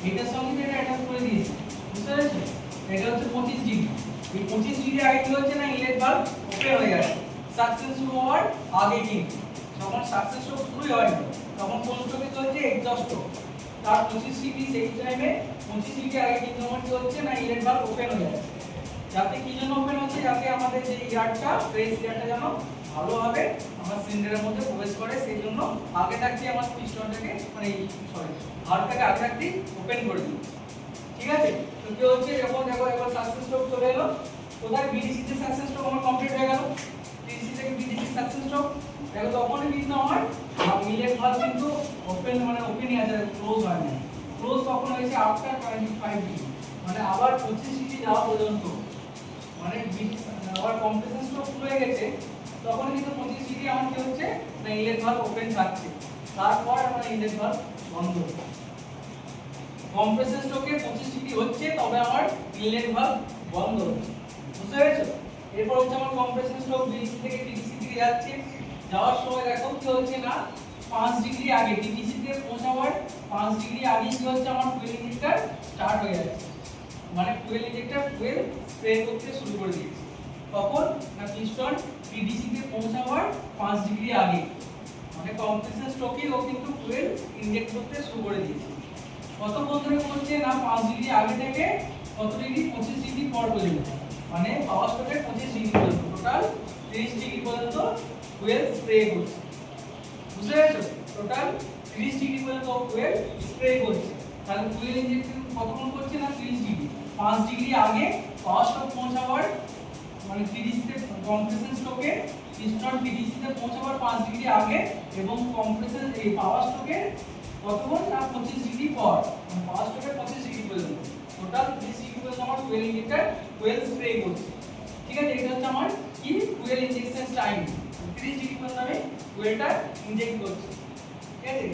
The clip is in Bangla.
এটার সঙ্গে এটা অ্যাটাচ করে দিয়েছি, বুঝতে পেরেছো? এটা হচ্ছে 25 ডিগ্রি। এই 25 ডিগ্রি আগে কি হচ্ছে না ইনলেট ভালভ ওপেন হয়ে যাচ্ছে সাকসেস শুরু হওয়ার আগে। কিন্তু যখন সাকসেস শুরু হয়নি তখন কোন স্ট্রোকে চলছে এক্সস্ট স্ট্রোক, তার 25 ডিগ্রি সেই টাইমে 25 ডিগ্রি আগে কিন্তু আমার কি হচ্ছে না ইনলেট ভালভ ওপেন হয়ে যাচ্ছে। যাতে কি জন্য ওপেন হচ্ছে, যাতে আমাদের যে ইয়ারটা প্রেস ইয়ারটা যেন ভালোভাবে আমার সিলিন্ডারের মধ্যে প্রবেশ করে, সেই জন্য আগে থাকতে আমার পিস্টনটাকে মানে সরি ভালভটাকে আগে থাকতে ওপেন করে দিই। ঠিক আছে? তো কি হচ্ছে যখন দেখো এবার সাকসেস স্ট্রোক চলে এলো, কোথায় বিডিসি তে সাকসেস স্ট্রোক আমার কমপ্লিট হয়ে গেল, বিডিসি থেকে বিডিসি সাকসেস স্ট্রোক দেখো তখনই কিন্তু আমার ইনলেট ভালভ কিন্তু ওপেন মানে ওপেনই আছে, ক্লোজ হয় না। ক্লোজ কখন হয়েছে আফটার 25 ডিগ্রি, মানে আবার 25 ডিগ্রি যাওয়া পর্যন্ত, মানে আবার কম্প্রেশন স্ট্রোক শুরু হয়ে গেছে তখন কিন্তু 25 ডিগ্রি আমার কি হচ্ছে না ইনলেট ভালভ ওপেন থাকছে, তারপর আমার ইনলেট ভালভ বন্ধ। কম্প্রেশন স্ট্রোকে 25 ডিগ্রি হচ্ছে তবে আমার ইনলেট ভালভ বন্ধ হচ্ছে, বুঝতে পেরেছো? এরপর হচ্ছে আমার কম্প্রেশন স্ট্রোক বিডিসি থেকে টিডিসি দিকে যাচ্ছে, যাওয়ার সময় দেখো কি হচ্ছে না 5 ডিগ্রি আগে টিডিসি তে পৌঁছাবার 5 ডিগ্রি আগে কি হচ্ছে আমার ফুয়েল ইনজেক্টর স্টার্ট হয়ে যাচ্ছে, মানে ফুয়েল ইনজেক্টর ফুয়েল স্প্রে করতে শুরু করে দিয়েছে। তখন না পিস্টন টিডিসি তে পৌঁছাবার 5 ডিগ্রি আগে, মানে কম্প্রেশন স্ট্রোকে ও কিন্তু ফুয়েল ইনজেক্ট করতে শুরু করে দিয়েছে। কতক্ষণ ধরে করছে না 5 ডিগ্রি আগে থেকে কত ডিগ্রি 25 ডিগ্রি পর পর্যন্ত, মানে পাওয়ার স্ট্রোকের 25 ডিগ্রি পর্যন্ত টোটাল 30 ডিগ্রি পর্যন্ত ফুয়েল স্প্রে করছে, বুঝতে পেরেছো? টোটাল 30 ডিগ্রি পর্যন্ত ফুয়েল স্প্রে করছে। তাহলে ফুয়েল ইনজেকশন কতক্ষণ করছে না 30 ডিগ্রি, 5 ডিগ্রি আগে পাওয়ার স্ট্রোক পৌঁছাবার মানে টিডিসি তে কম্প্রেশন স্ট্রোকে পিস্টন টিডিসি তে পৌঁছাবার 5 ডিগ্রি আগে এবং কম্প্রেশন এই পাওয়ার স্ট্রোকে কতক্ষণ না 25 ডিগ্রি পর, মানে পাওয়ার স্ট্রোকে 25 ডিগ্রি পর্যন্ত টোটাল 30 ডিগ্রি পর্যন্ত আমার ফুয়েল ইনজেক্টর ফুয়েল স্প্রে করছে। ঠিক আছে? এটা হচ্ছে আমার কি ফুয়েল ইনজেকশন টাইম, 30 ডিগ্রি পর্যন্ত আমি ফুয়েলটা ইনজেক্ট করছি। ঠিক আছে?